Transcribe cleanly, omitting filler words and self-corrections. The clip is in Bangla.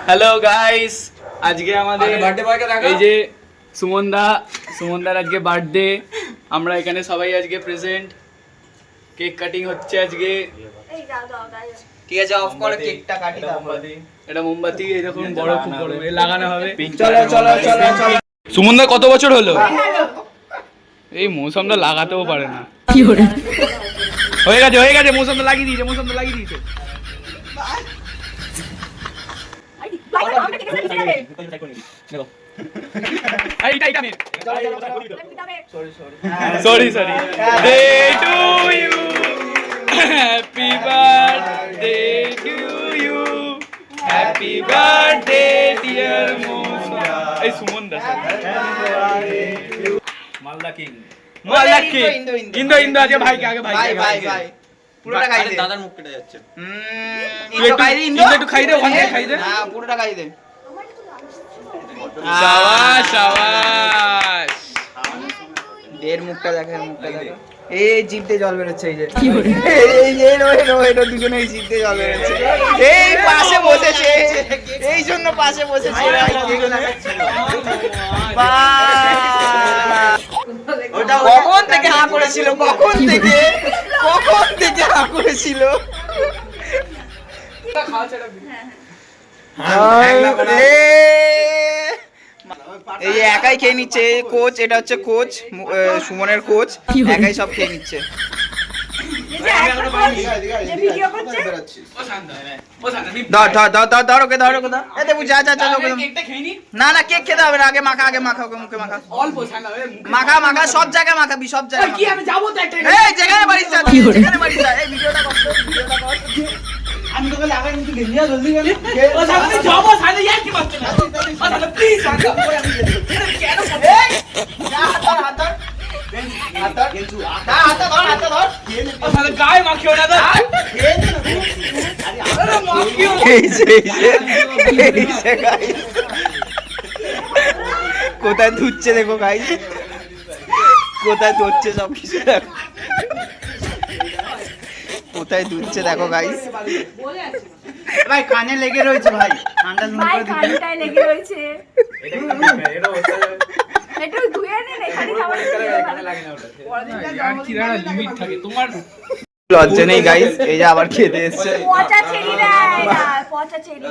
হ্যালো গাইস, আজকে আমাদের এই যে সুমনদার আজকে বার্থডে। আমরা এখানে সবাই আজকে প্রেজেন্ট। কেক কাটিং হচ্ছে আজকে। ঠিক আছে, অফ করে কেকটা কাটি। এটা মোমবাতি এরকম বড়, খুব বড় লাগানো হবে। চলো চলো চলো চলো। সুমনদা কত বছর হলো? এই মৌসুমটা লাগাতেও পারে না। হয়ে গেছে মৌসুমটা লাগিয়ে দিয়েছে। Sorry. Day to you. Happy birthday to you. Happy birthday dear Musa. Hey Sumunda. Malda King. Indo আজকে ভাইকে আগে ভাই। পুরোটা খাই দে। দাদার মুখ কেটে যাচ্ছে। একটু খাই দে, ওখানে খাই দে। হ্যাঁ, পুরোটা খাই দে। শাবাশ। দের মুখটা দেখো। এই জিভতে জল বেরোচ্ছে। এই যে এই দুজনে এই জিভতে জল বেরোচ্ছে। এই পাশে বসেছে, এই জন্য পাশে বসেছে। কখন থেকে হা করেছিল? কখন থেকে হা করেছিল? এই যে একাই খেয়ে নিচ্ছে কোচ। এটা হচ্ছে কোচ, সুমনের কোচ। একাই সব খেয়ে নিচ্ছে। ধর ওকে। না কেক খেতে হবে না, আগে মাখা ওকে মুখে মাখা। মাখা সব জায়গায় মাখাবি, সব জায়গায়। এই যেখানে বাড়ির যা, এই ভিডিওটা কর। আমি তোকে লাগাই কিন্তু গেলিয়া জলদি গেলি। ও সামনে যাবো, সামনে ইয়ার কি মারছ না? ও সামনে প্লিজ কেন এই হাত ধর কেঞ্চু হাত ধর। ও সামনে গায় মাখিও না দাদা। আরে মাখিও। এই গাইস কোথায় ধুচ্ছে দেখো গাইস, কোথায় ধুচ্ছে সব কিছু দেখো, কোথায় ধুচ্ছে দেখো গাইস। ভাই কানে লেগে রয়েছে ভাই, ঠান্ডা নুন করে দিতে। কানটায় লেগে রয়েছে। এটা ধুয়ে নে, এখানে খাবার এখানে লাগে না ওটা। আর কি রা লিমিট থাকে তোমার। লজ্জা নেই গাইস, এই যে আবার খেতে এসেছে। পচা ছেড়ি দেয় না, পচা ছেড়ি।